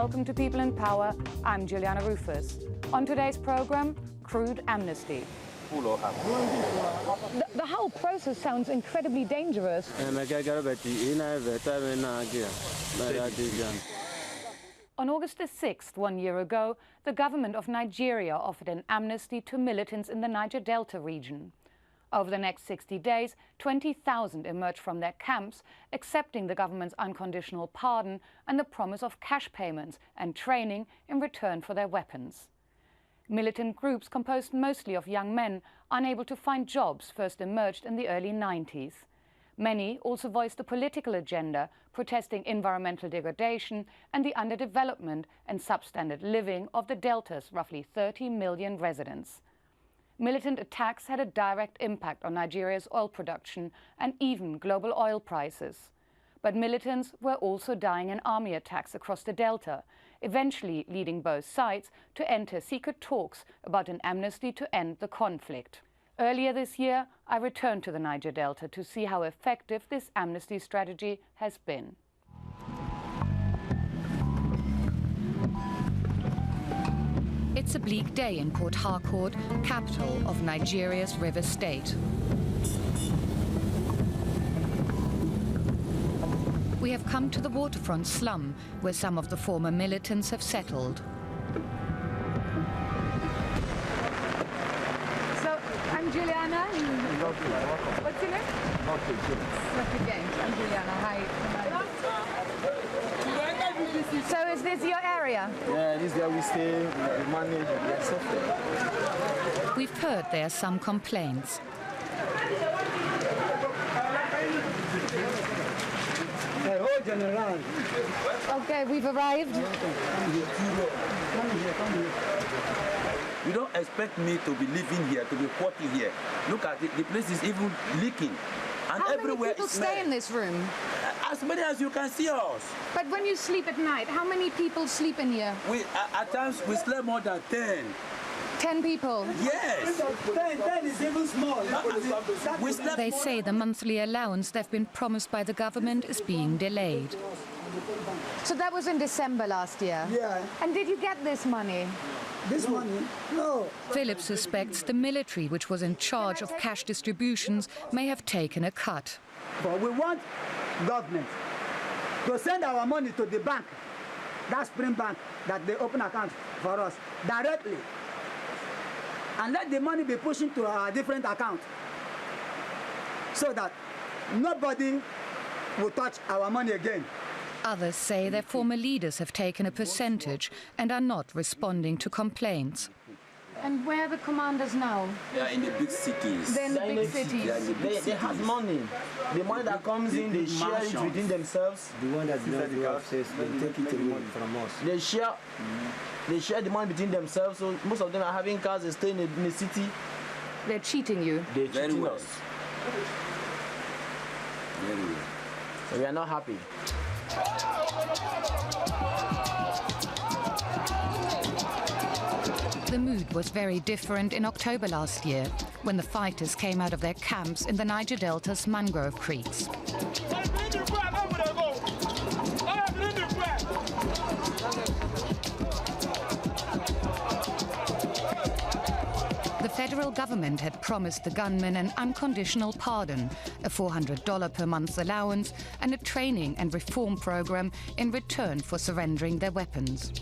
Welcome to People in Power. I'm Juliana Ruhfus. On today's program, Crude Amnesty. The whole process sounds incredibly dangerous. On August the 6th, 1 year ago, the government of Nigeria offered an amnesty to militants in the Niger Delta region. Over the next 60 days, 20,000 emerged from their camps, accepting the government's unconditional pardon and the promise of cash payments and training in return for their weapons. Militant groups composed mostly of young men unable to find jobs first emerged in the early 90s. Many also voiced a political agenda, protesting environmental degradation and the underdevelopment and substandard living of the Delta's roughly 30 million residents. Militant attacks had a direct impact on Nigeria's oil production and even global oil prices. But militants were also dying in army attacks across the Delta, eventually leading both sides to enter secret talks about an amnesty to end the conflict. Earlier this year, I returned to the Niger Delta to see how effective this amnesty strategy has been. It's a bleak day in Port Harcourt, capital of Nigeria's river state. We have come to the waterfront slum, where some of the former militants have settled. So, I'm Juliana. What's your name? Dr. James. I'm Juliana. Hi. So is this your area? Yeah, this is where we stay, we manage, we get software. We've heard there are some complaints. Okay, we've arrived. You don't expect me to be living here, to be working here. Look at it, the place is even leaking. And how everywhere many people stay in this room? As many as you can see us. But when you sleep at night, how many people sleep in here? At times we sleep more than 10. 10 people? Yes. 10 is even small. They say the monthly allowance they've been promised by the government is being delayed. So that was in December last year? Yeah. And did you get this money? This money? No. Philip suspects the military, which was in charge of cash distributions, may have taken a cut. But we want government to send our money to the bank, that Spring Bank, that they open account for us directly. And let the money be pushing to our different accounts so that nobody will touch our money again. Others say their former leaders have taken a percentage and are not responding to complaints. And where are the commanders now? They are in the big cities. They're in the big cities. They have money. The money that comes in, they share it within themselves. The one that does not do access, they take it away from us. They share the money between themselves, so most of them are having cars, they stay in the city. They're cheating you? They're cheating us. Very well. So we are not happy. The mood was very different in October last year, when the fighters came out of their camps in the Niger Delta's mangrove creeks. The federal government had promised the gunmen an unconditional pardon, a $400 per month allowance, and a training and reform program in return for surrendering their weapons.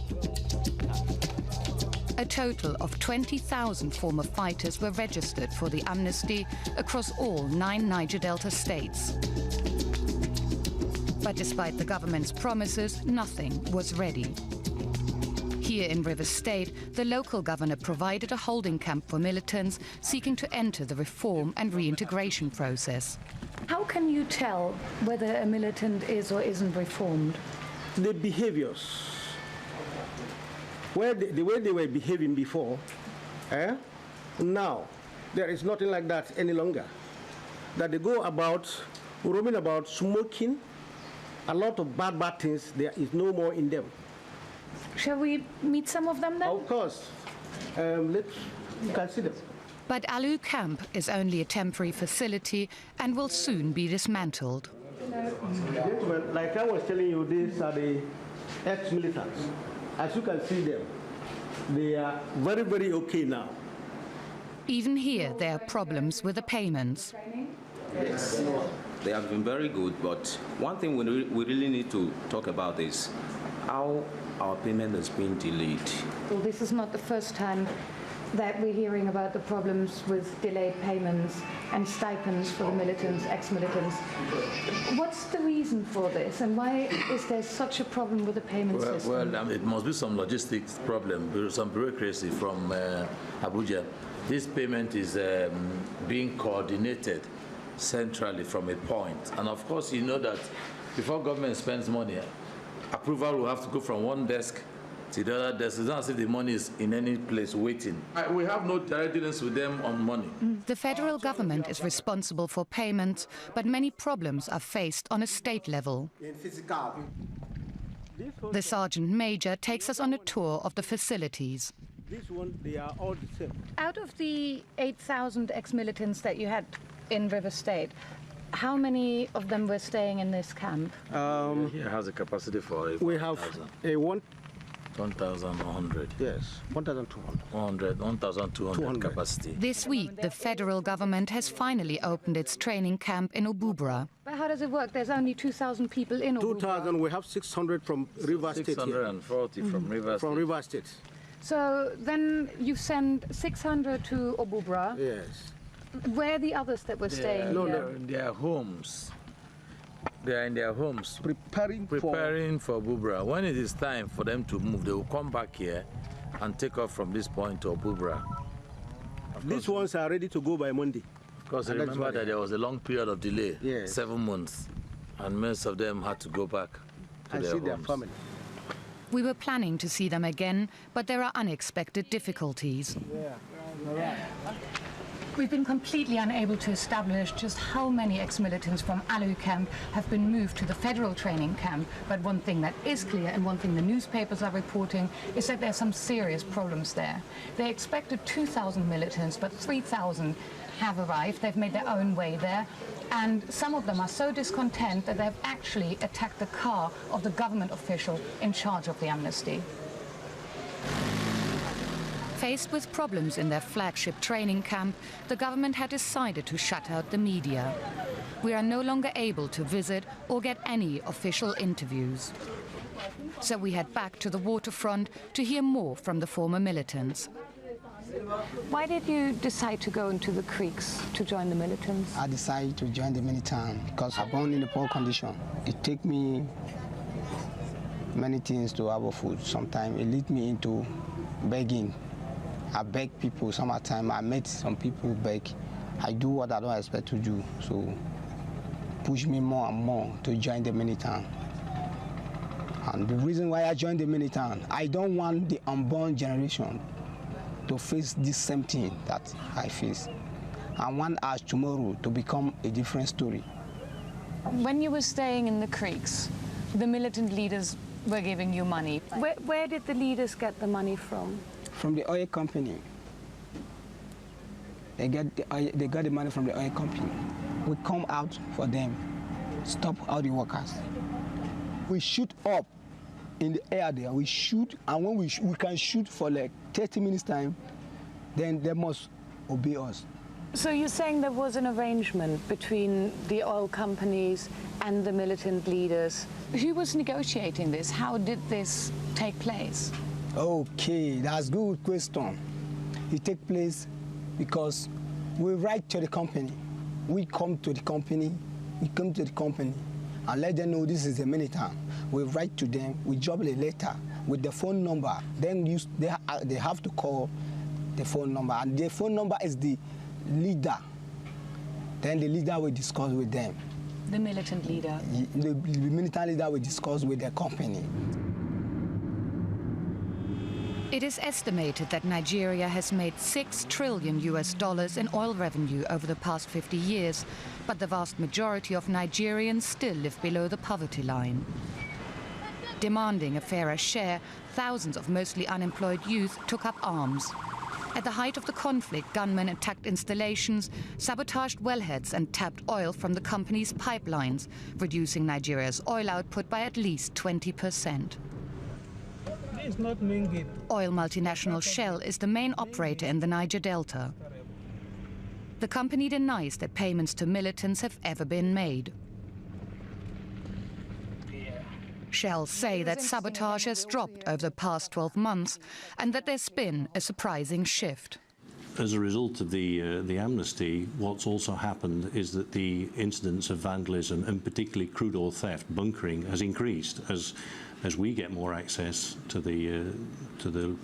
A total of 20,000 former fighters were registered for the amnesty across all 9 Niger Delta states. But despite the government's promises, nothing was ready. Here in River State, the local governor provided a holding camp for militants seeking to enter the reform and reintegration process. How can you tell whether a militant is or isn't reformed? The behaviors, the way they were behaving before, now there is nothing like that any longer. That they go about, roaming about, smoking, a lot of bad things, there is no more in them. Shall we meet some of them then? Of course. Let's consider. But Alu Camp is only a temporary facility and will soon be dismantled. Gentlemen, like I was telling you, these are the ex-militants. as you can see them, they are very, very okay now. Even here, there are problems with the payments. Yes, they have been very good, but one thing we really need to talk about is how our payment has been delayed. Well, this is not the first time that we're hearing about the problems with delayed payments and stipends for the militants, ex-militants. What's the reason for this, and why is there such a problem with the payment system? Well, it must be some logistics problem, some bureaucracy from Abuja. This payment is being coordinated centrally from a point. And of course, you know that before government spends money, approval will have to go from one desk to the other desk. It's not as if the money is in any place waiting. We have no direct dealings with them on money. The federal government is responsible for payments, but many problems are faced on a state level. The Sergeant Major takes us on a tour of the facilities. This one, they are all the same. Out of the 8,000 ex-militants that you had in River State, how many of them were staying in this camp? Here has a capacity for We have a 1,100. Yes, 1,200. 1,200 capacity. This week, the federal government has finally opened its training camp in Obubra. But how does it work? There's only 2,000 people in Obubra. 2,000, we have 600 from River State. 640 from River State. From River State. So then you send 600 to Obubra. Yes. Where are the others that were staying here? They're in their homes. They are in their homes Preparing for Obubra. When it is time for them to move, they will come back here and take off from this point to Obubra. These ones are ready to go by Monday. Because remember that there was a long period of delay, Yes. 7 months, and most of them had to go back to and their see homes. their family. We were planning to see them again, but there are unexpected difficulties. We've been completely unable to establish just how many ex-militants from Alu camp have been moved to the federal training camp. But one thing that is clear, and one thing the newspapers are reporting, is that there's some serious problems there. They expected 2,000 militants, but 3,000 have arrived. They've made their own way there. And some of them are so discontent that they've actually attacked the car of the government official in charge of the Amnesty. Faced with problems in their flagship training camp, the government had decided to shut out the media. We are no longer able to visit or get any official interviews. So we head back to the waterfront to hear more from the former militants. Why did you decide to go into the creeks to join the militants? I decided to join the militant because I'm born in a poor condition. It takes me many things to have food. Sometimes it leads me into begging. I beg people. Sometimes I met some people beg. I do what I don't expect to do. So push me more and more to join the militant. And the reason why I joined the militant, I don't want the unborn generation to face this same thing that I face. I want us tomorrow to become a different story. When you were staying in the creeks, the militant leaders were giving you money. Where did the leaders get the money from? From the oil company. They got the money from the oil company. We come out for them, stop all the workers. We shoot up in the air there. We shoot, and when we can shoot for like 30 minutes time, then they must obey us. So you're saying there was an arrangement between the oil companies and the militant leaders. Who was negotiating this? How did this take place? Okay, that's a good question. It takes place because we write to the company. We come to the company and let them know this is a militant. We write to them, we drop a letter with the phone number. Then they have to call the phone number, and the phone number is the leader. Then the leader will discuss with them. The militant leader? The militant leader will discuss with the company. It is estimated that Nigeria has made $6 trillion in oil revenue over the past 50 years, but the vast majority of Nigerians still live below the poverty line. Demanding a fairer share, thousands of mostly unemployed youth took up arms. At the height of the conflict, gunmen attacked installations, sabotaged wellheads and tapped oil from the company's pipelines, reducing Nigeria's oil output by at least 20%. Oil multinational Shell is the main operator in the Niger Delta. The company denies that payments to militants have ever been made. Shell say that sabotage has dropped over the past 12 months and that there's been a surprising shift. As a result of the amnesty, what's also happened is that the incidence of vandalism, and particularly crude oil theft, bunkering, has increased as we get more access to the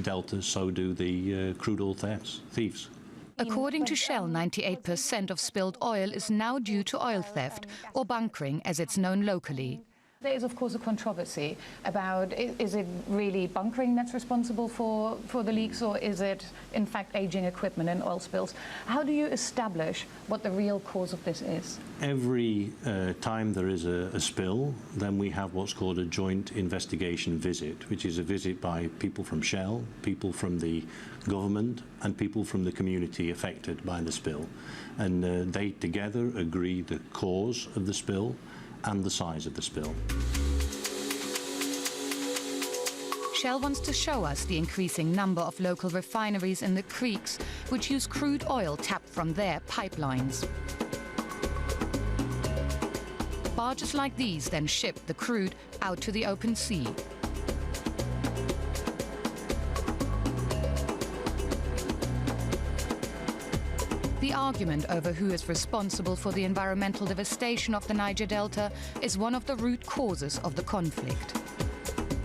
delta. So do the crude oil thieves. According to Shell, 98% of spilled oil is now due to oil theft, or bunkering as it's known locally. There is, of course, a controversy about is it really bunkering that's responsible for the leaks, or is it, in fact, aging equipment and oil spills? How do you establish what the real cause of this is? Every time there is a spill, then we have what's called a joint investigation visit, which is a visit by people from Shell, people from the government, and people from the community affected by the spill. And they together agree the cause of the spill and the size of the spill. Shell wants to show us the increasing number of local refineries in the creeks which use crude oil tapped from their pipelines. Barges like these then ship the crude out to the open sea. The argument over who is responsible for the environmental devastation of the Niger Delta is one of the root causes of the conflict.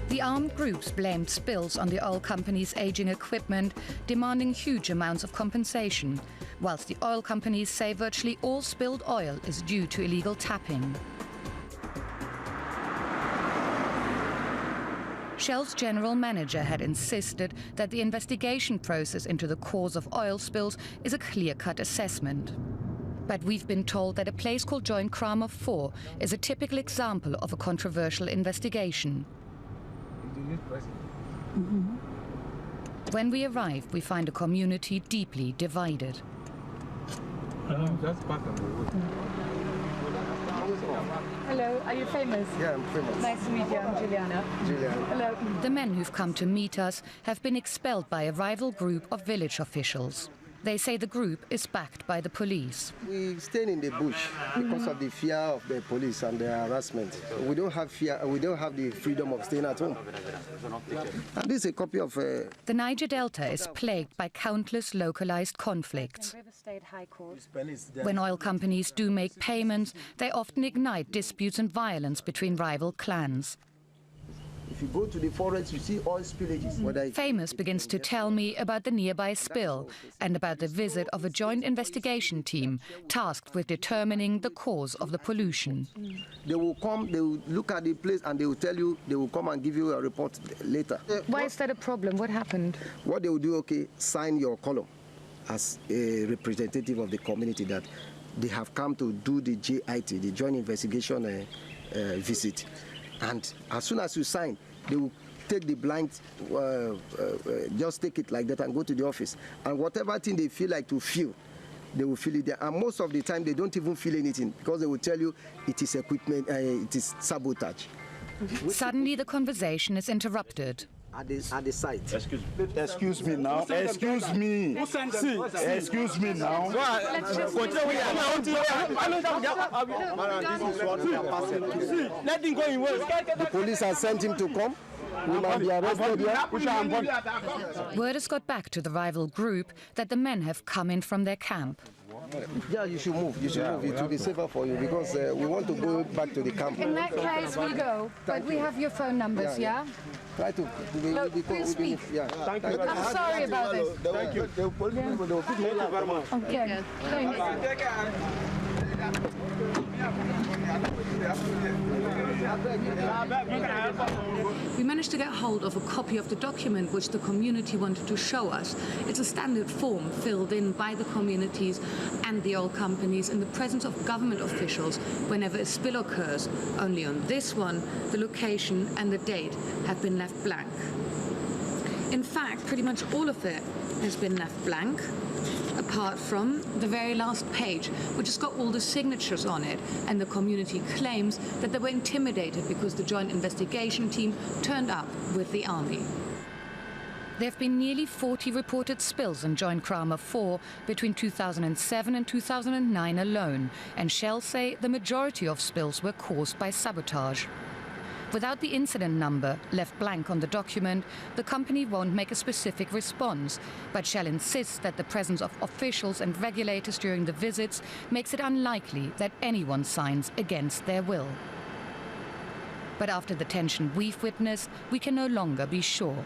The armed groups blamed spills on the oil companies' aging equipment, demanding huge amounts of compensation, whilst the oil companies say virtually all spilled oil is due to illegal tapping. Shell's general manager had insisted that the investigation process into the cause of oil spills is a clear-cut assessment. But we've been told that a place called Joint Kramer 4 is a typical example of a controversial investigation. When we arrive, we find a community deeply divided. Hello, are you famous? Yeah, I'm famous. Nice to meet you, I'm Juliana. Juliana. Hello. The men who've come to meet us have been expelled by a rival group of village officials. They say the group is backed by the police. We stay in the bush because of the fear of the police and the harassment. We don't have fear. We don't have the freedom of staying at home. And this is a copy of... The Niger Delta is plagued by countless localized conflicts. When oil companies do make payments, they often ignite disputes and violence between rival clans. If you go to the forest, you see oil spillages. Famous begins to tell me about the nearby spill and about the visit of a joint investigation team tasked with determining the cause of the pollution. They will come, they will look at the place and they will tell you, they will come and give you a report later. Why is that a problem? What happened? What they will do, okay, sign your column as a representative of the community that they have come to do the JIT, the Joint Investigation visit. And as soon as you sign, they will take the blind, just take it like that and go to the office. And whatever thing they feel like to feel, they will feel it there. And most of the time, they don't even feel anything because they will tell you it is equipment, it is sabotage. Suddenly, the conversation is interrupted. At the site. Excuse me now. Excuse me. See, excuse me now. The police has sent him to come. We might be arrested here. Word has got back to the rival group that the men have come in from their camp. Yeah, you should move. You should move. It will be safer for you because we want to go back to the camp. In that case, we go. But we have your phone numbers, yeah? Try to. We'll speak. Yeah. Thank you. I'm sorry about this. Thank you. Thank you very much. Okay. Thanks. We managed to get hold of a copy of the document which the community wanted to show us. It's a standard form filled in by the communities and the oil companies in the presence of government officials whenever a spill occurs. Only on this one, the location and the date have been left blank. In fact, pretty much all of it has been left blank, apart from the very last page, which has got all the signatures on it, and the community claims that they were intimidated because the joint investigation team turned up with the army. There have been nearly 40 reported spills on Joint Kramer 4 between 2007 and 2009 alone, and Shell say the majority of spills were caused by sabotage. Without the incident number left blank on the document, the company won't make a specific response, but Shell insists that the presence of officials and regulators during the visits makes it unlikely that anyone signs against their will. But after the tension we've witnessed, we can no longer be sure.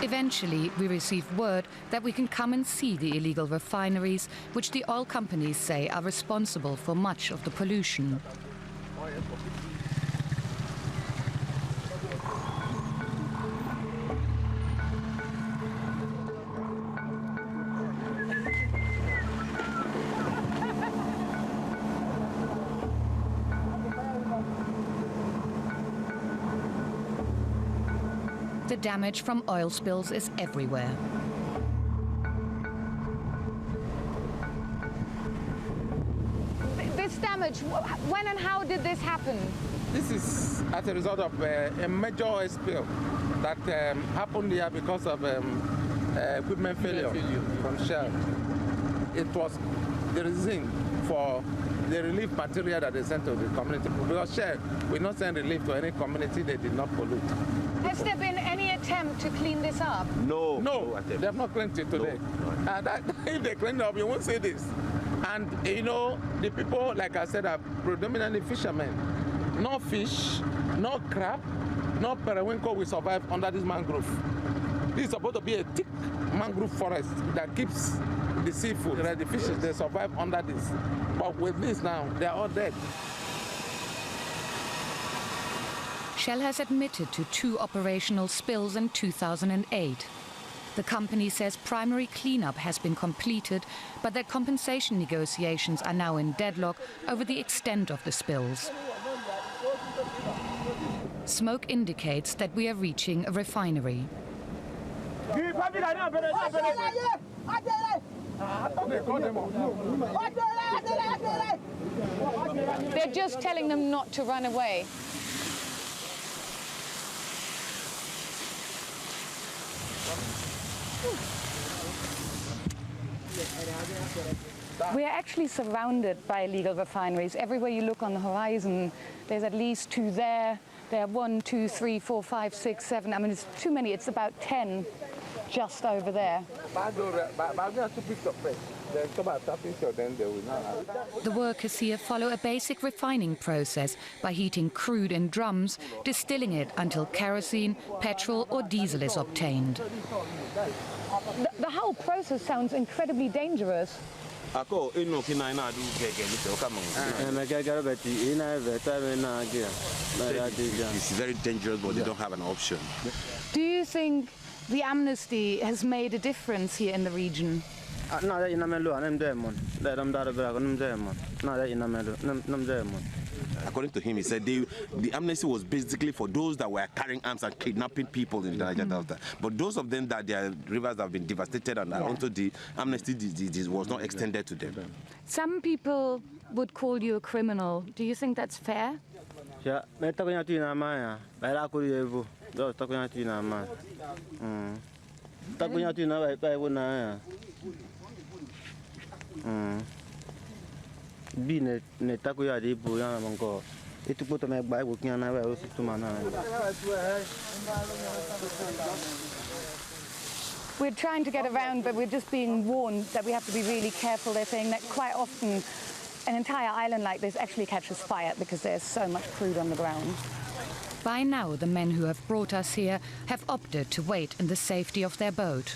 Eventually, we receive word that we can come and see the illegal refineries, which the oil companies say are responsible for much of the pollution. The damage from oil spills is everywhere. This damage, when and how did this happen? This is as a result of a major oil spill that happened here because of equipment failure from Shell. It was the reason for the relief material that they sent to the community. Because Shell will not send relief to any community they did not pollute. Has there been any attempt to clean this up? No, they have not cleaned it today. No. If they clean it up, you won't see this. And you know, the people, like I said, are predominantly fishermen. No fish, no crab, no periwinkle will survive under this mangrove. This is supposed to be a thick mangrove forest that keeps the seafood, the fishes, they survive under this. But with this now, they are all dead. Shell has admitted to 2 operational spills in 2008. The company says primary cleanup has been completed, but that compensation negotiations are now in deadlock over the extent of the spills. Smoke indicates that we are reaching a refinery. They're just telling them not to run away. We are actually surrounded by illegal refineries. Everywhere you look on the horizon, there's at least 2 there. There are 1, 2, 3, 4, 5, 6, 7. I mean, it's too many. It's about 10 just over there. The workers here follow a basic refining process by heating crude in drums, distilling it until kerosene, petrol or diesel is obtained. The whole process sounds incredibly dangerous. It's very dangerous, but they don't have an option. Do you think the Amnesty has made a difference here in the region? According to him, he said the amnesty was basically for those that were carrying arms and kidnapping people in the Niger Delta. But those of them that their rivers have been devastated and onto the amnesty was not extended to them. Some people would call you a criminal. Do you think that's fair? We're trying to get around, but we're just being warned that we have to be really careful. They're saying that quite often an entire island like this actually catches fire because there's so much crude on the ground. By now, the men who have brought us here have opted to wait in the safety of their boat.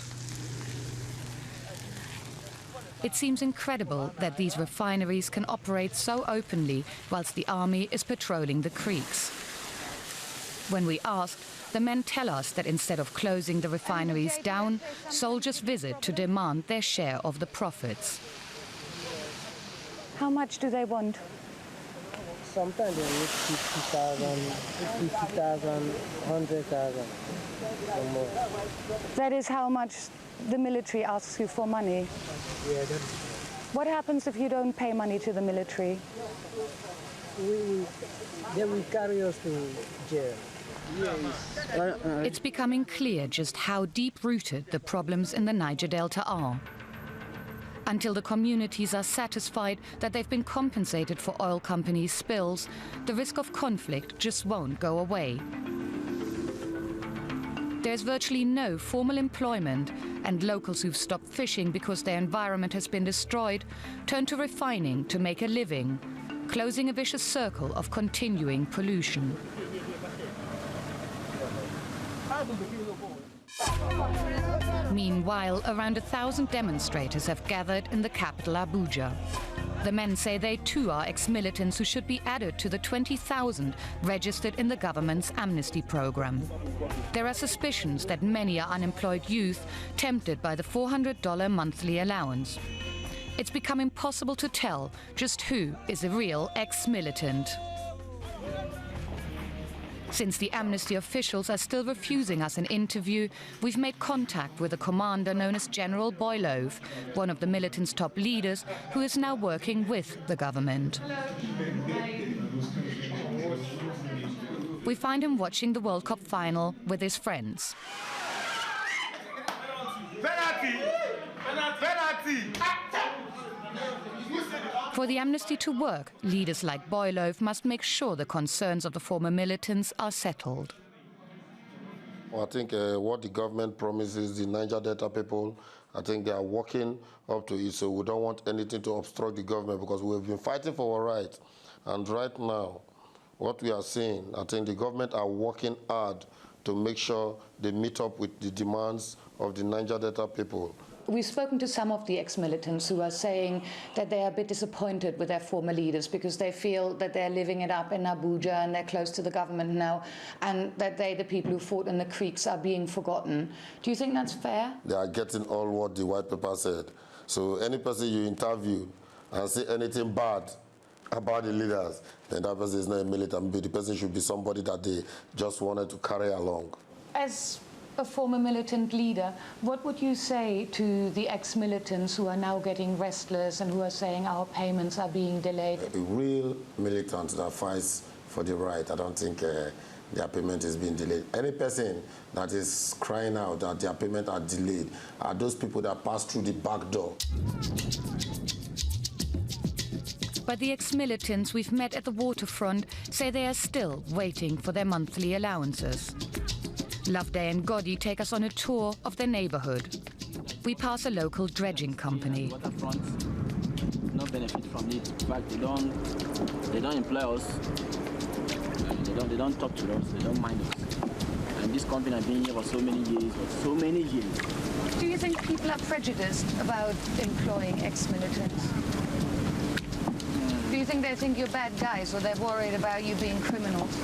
It seems incredible that these refineries can operate so openly whilst the army is patrolling the creeks. When we asked, the men tell us that instead of closing the refineries down, soldiers visit to demand their share of the profits. How much do they want? Sometimes they need 50,000, 100,000. That is how much the military asks you for money. Yeah, What happens if you don't pay money to the military? they will carry us to jail. It's becoming clear just how deep-rooted the problems in the Niger Delta are. Until the communities are satisfied that they've been compensated for oil companies' spills, the risk of conflict just won't go away. There's virtually no formal employment, and locals who've stopped fishing because their environment has been destroyed turn to refining to make a living, closing a vicious circle of continuing pollution. Meanwhile, around 1,000 demonstrators have gathered in the capital Abuja. The men say they too are ex-militants who should be added to the 20,000 registered in the government's Amnesty program. There are suspicions that many are unemployed youth tempted by the $400 monthly allowance. It's become impossible to tell just who is a real ex-militant. Since the Amnesty officials are still refusing us an interview, we've made contact with a commander known as General Boylove, one of the militants' top leaders, who is now working with the government. We find him watching the World Cup final with his friends. For the Amnesty to work, leaders like Boylove must make sure the concerns of the former militants are settled. I think what the government promises the Niger Delta people, I think they are working up to it, so we don't want anything to obstruct the government because we've been fighting for our rights. And right now, what we are seeing, I think the government are working hard to make sure they meet up with the demands of the Niger Delta people. We've spoken to some of the ex-militants who are saying that they are a bit disappointed with their former leaders because they feel that they're living it up in Abuja and they're close to the government now, and that they, the people who fought in the creeks, are being forgotten. Do you think that's fair? They are getting all what the white paper said. So any person you interview and say anything bad about the leaders, then that person is not a militant. The person should be somebody that they just wanted to carry along. As a former militant leader, what would you say to the ex-militants who are now getting restless and who are saying our payments are being delayed? A real militant that fights for the right, I don't think their payment is being delayed. Any person that is crying out that their payment are delayed are those people that pass through the back door. But the ex-militants we've met at the waterfront say they are still waiting for their monthly allowances. Loveday and Goddy take us on a tour of their neighborhood. We pass a local dredging company. Waterfront, no benefit from it. In fact, they don't employ us. They don't talk to us. They don't mind us. And this company has been here for so many years. Do you think people are prejudiced about employing ex-militants? Do you think they think you're bad guys, or they're worried about you being criminals?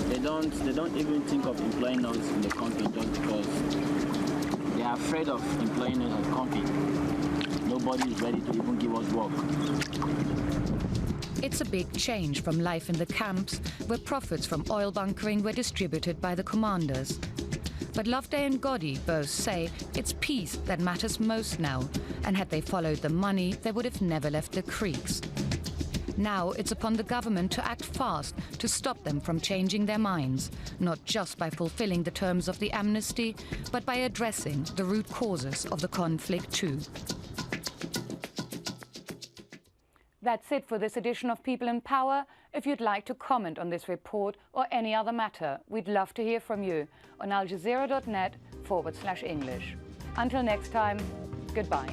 They don't even think of employing us in the company just because they are afraid of employing us in the company. Nobody is ready to even give us work. It's a big change from life in the camps, where profits from oil bunkering were distributed by the commanders. But Loveday and Goddy both say it's peace that matters most now, and had they followed the money, they would have never left the creeks. Now it's upon the government to act fast to stop them from changing their minds, not just by fulfilling the terms of the amnesty, but by addressing the root causes of the conflict too. That's it for this edition of People in Power. If you'd like to comment on this report or any other matter, we'd love to hear from you on aljazeera.net/English. Until next time, goodbye.